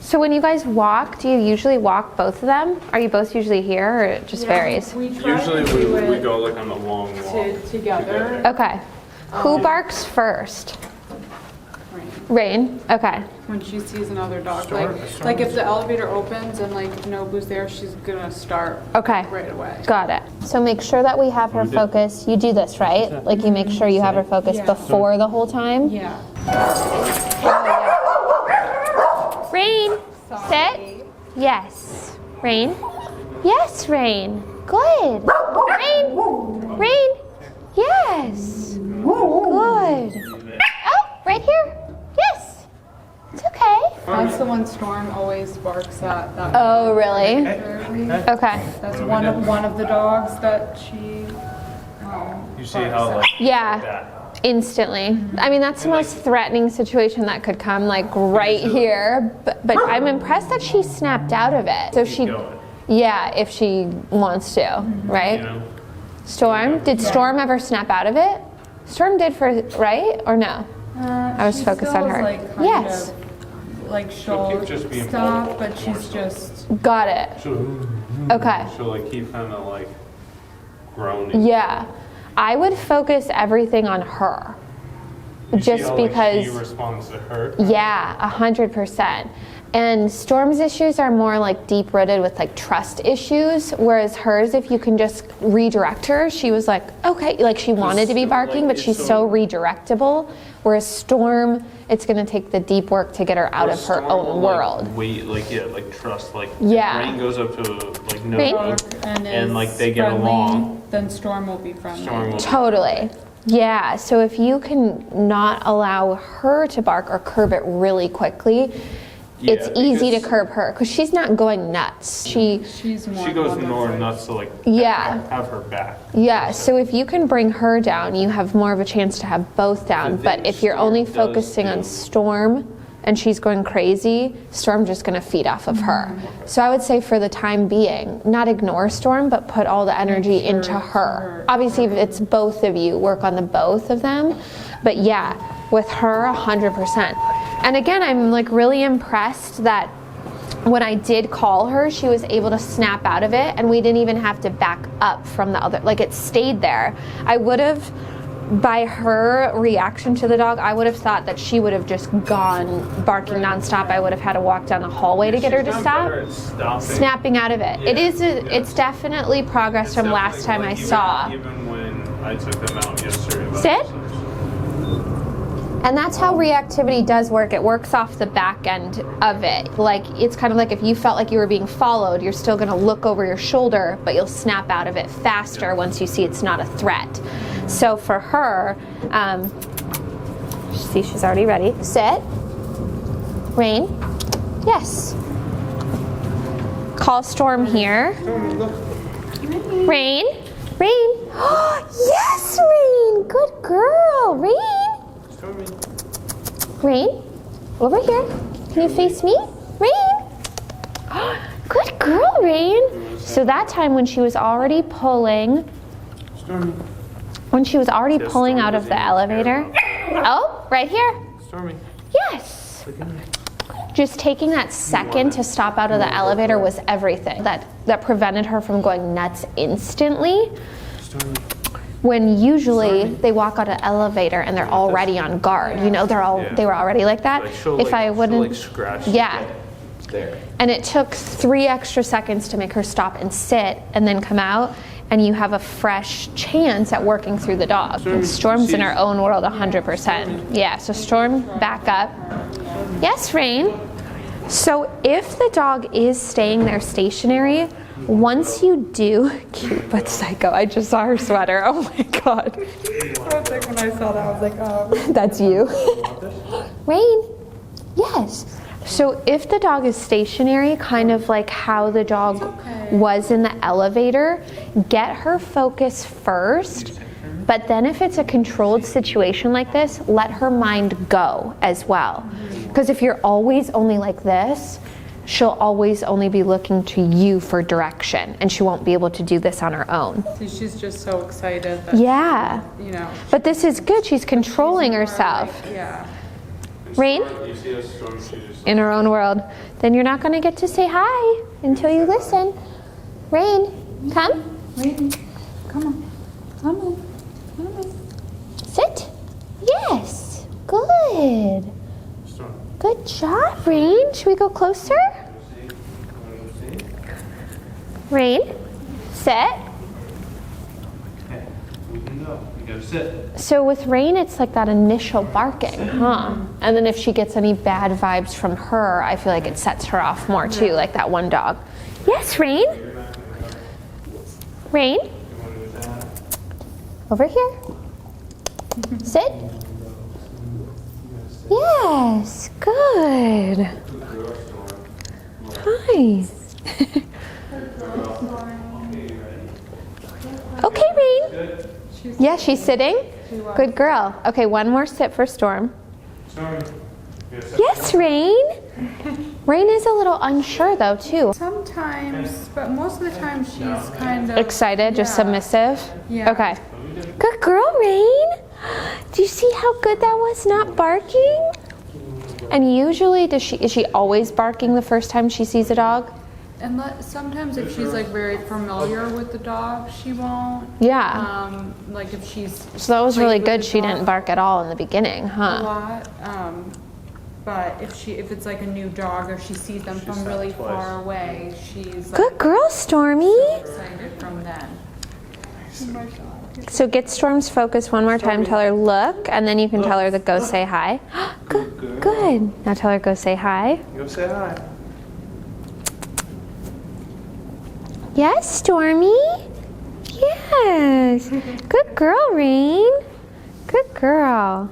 So when you guys walk, do you usually walk both of them? Are you both usually here, or it just varies? Usually we go like on a long walk together. Okay. Who barks first? Rain. Okay. When she sees another dog, like if the elevator opens and like Nobu's there, she's gonna start right away. Got it. So make sure that we have her focus. You do this, right? Like you make sure you have her focus before the whole time? Yeah. Rain, sit. Yes. Rain. Yes, Rain. Good. Rain. Rain. Yes. Good. Oh, right here. Yes. It's okay. That's the one Storm always barks at. Oh, really? Okay. That's one of the dogs that she. You see how like Yeah. Instantly. I mean, that's the most threatening situation that could come, like right here. But I'm impressed that she snapped out of it. So she, yeah, if she wants to, right? Storm, did Storm ever snap out of it? Storm did right or no? I was focused on her. Like yes. Like she'll stop, but she's just. Got it. Okay. She'll like keep kind of like groaning. Yeah. I would focus everything on her. Just because she responds to her. Yeah, 100%. And Storm's issues are more like deep rooted with like trust issues, whereas hers, if you can just redirect her, she was like, okay, like she wanted to be barking, but she's so redirectable. Whereas Storm, it's gonna take the deep work to get her out of her own world. Wait, like trust, like yeah. Rain goes up to like no, and like they get along. Then Storm will be friendly. Totally. Yeah, so if you can not allow her to bark or curb it really quickly, it's easy to curb her because she's not going nuts. She goes more nuts to like have her back. Yeah, so if you can bring her down, you have more of a chance to have both down. But if you're only focusing on Storm and she's going crazy, Storm's just going to feed off of her. So I would say for the time being, not ignore Storm, but put all the energy into her. Obviously, if it's both of you, work on the both of them. But yeah, with her, 100%. And again, I'm like really impressed that when I did call her, she was able to snap out of it and we didn't even have to back up from the other, like it stayed there. I would have, by her reaction to the dog, I would have thought that she would have just gone barking nonstop. I would have had to walk down the hallway to get her to stop. Snapping out of it. It's definitely progress from last time I saw. Even when I took them out yesterday. Sit. And that's how reactivity does work. It works off the back end of it. Like, it's kind of like if you felt like you were being followed, you're still gonna look over your shoulder, but you'll snap out of it faster once you see it's not a threat. So for her, see, she's already ready. Sit. Rain. Yes. Call Storm here. Rain. Rain. Yes, Rain. Good girl. Rain. Rain, over here. Can you face me? Rain. Good girl, Rain. So that time when she was already pulling, out of the elevator. Oh, right here. Stormy. Yes. Just taking that second to stop out of the elevator was everything. That prevented her from going nuts instantly. When usually they walk out an elevator and they're already on guard, you know, they were already like that. If I wouldn't, there. And it took 3 extra seconds to make her stop and sit and then come out, and you have a fresh chance at working through the dog. Storm's in her own world 100%. Yeah, so Storm, back up. Yes, Rain. So if the dog is staying there stationary, once you do, cute but psycho, I just saw her sweater, oh my God. I was like, when I saw that, I was like, oh. That's you. Rain, yes. So if the dog is stationary, kind of like how the dog was in the elevator, get her focus first, but then if it's a controlled situation like this, let her mind go as well. Because if you're always only like this, she'll always only be looking to you for direction, and she won't be able to do this on her own. She's just so excited that yeah. you know. But this is good. She's controlling herself. Yeah. Rain? You see us, Storm, she just... In her own world. Then you're not going to get to say hi until you listen. Rain, come. Rain, come on. Come on. Come on. Sit. Yes. Good. Storm. Good job, Rain. Should we go closer? Rain, sit. Okay, we can go. You gotta sit. So with Rain, it's like that initial barking, huh? And then if she gets any bad vibes from her, I feel like it sets her off more too, like that one dog. Yes, Rain. Rain. Over here. Sit. Yes, good. Hi. Okay, Rain. Yeah, she's sitting. Good girl. Okay, one more sit for Storm. Storm. Yes, Rain. Rain is a little unsure though too. Sometimes, but most of the time she's kind of Excited, just submissive. Yeah. Okay. Good girl, Rain. Do you see how good that was not barking? And usually, is she always barking the first time she sees a dog? And sometimes if she's like very familiar with the dog, she won't. Yeah. Like if she's. So that was really played with good. the She dog didn't bark at all in the beginning, a huh? lot. But if it's like a new dog or she sees them from really far away, she's like Good girl, Stormy. excited from then. So get Storm's focus one more time. Tell her look, and then you can tell her to go say hi. Good. Good. Now tell her go say hi. Go say hi. Yes, Stormy. Yes. Good girl, Rain. Good girl.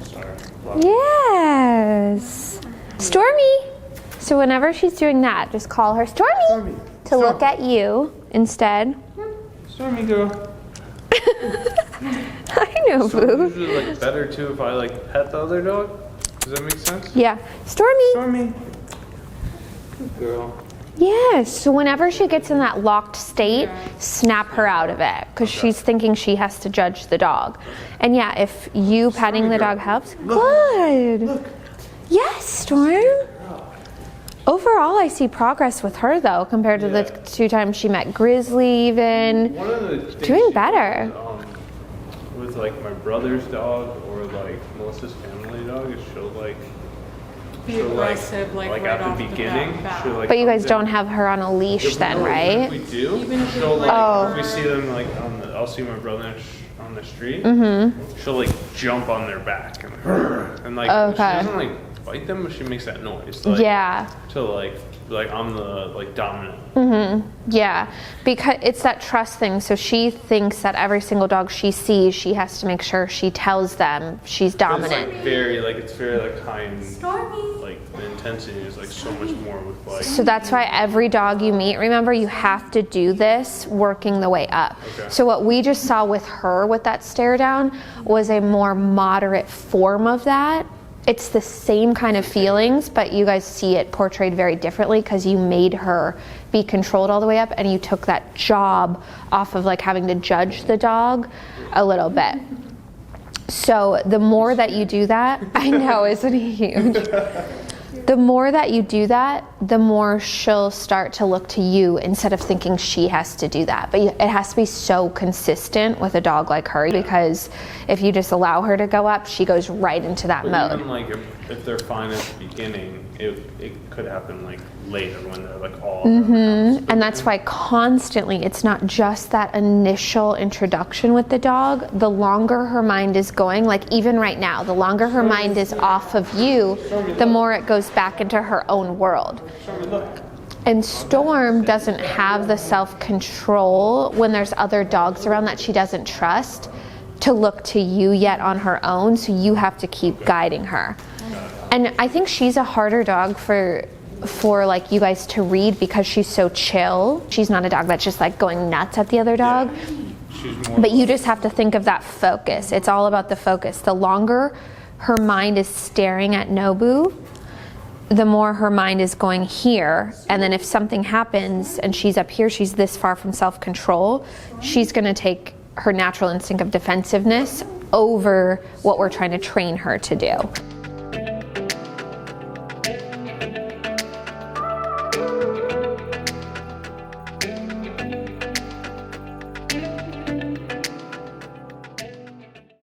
Sorry. Yes. Stormy. So whenever she's doing that, just call her Stormy to look at you instead. Stormy girl. I know, So boo. usually like better too if I like pet the other dog. Does that make sense? Yeah. Stormy. Stormy. Good girl. Yes. So whenever she gets in that locked state, snap her out of it because she's thinking she has to judge the dog. And yeah, if you petting the dog helps, good. Look. Yes, Storm. Overall, I see progress with her though compared to the 2 times she met Grizzly even. One of the things Doing she better. does, with like my brother's dog or like Melissa's family dog is Be she'll aggressive, like right at off the the beginning. bat. She'll, like, But you guys come don't in. have her on a leash then, No, right? If we do, Even if she'll it's like, Oh. if we see them like I'll see my brother on the street. Mm-hmm. She'll like jump on their back and like Okay. she doesn't like bite them, but she makes that noise. Like, Yeah. To like I'm the like dominant. Yeah, because it's that trust thing. So she thinks that every single dog she sees, she has to make sure she tells them she's dominant. It's like very high and like the intensity is like so much more with like. So that's why every dog you meet, remember, you have to do this working the way up. Okay. So what we just saw with her with that stare down was a more moderate form of that. It's the same kind of feelings, but you guys see it portrayed very differently because you made her be controlled all the way up and you took that job off of like having to judge the dog a little bit. So the more that you do that, I know, isn't he huge? The more that you do that, the more she'll start to look to you instead of thinking she has to do that. But it has to be so consistent with a dog like her because if you just allow her to go up, she goes right into that mode. Even like if they're fine at the beginning, it could happen like later when they're like all. And that's why constantly, it's not just that initial introduction with the dog. The longer her mind is going, like even right now, the longer her mind is off of you, the more it goes back into her own world. And Storm doesn't have the self-control when there's other dogs around that she doesn't trust to look to you yet on her own, so you have to keep guiding her. And I think she's a harder dog for like you guys to read because she's so chill. She's not a dog that's just like going nuts at the other dog. But you just have to think of that focus. It's all about the focus. The longer her mind is staring at Nobu, the more her mind is going here. And then if something happens and she's up here, she's this far from self-control, she's going to take her natural instinct of defensiveness over what we're trying to train her to do.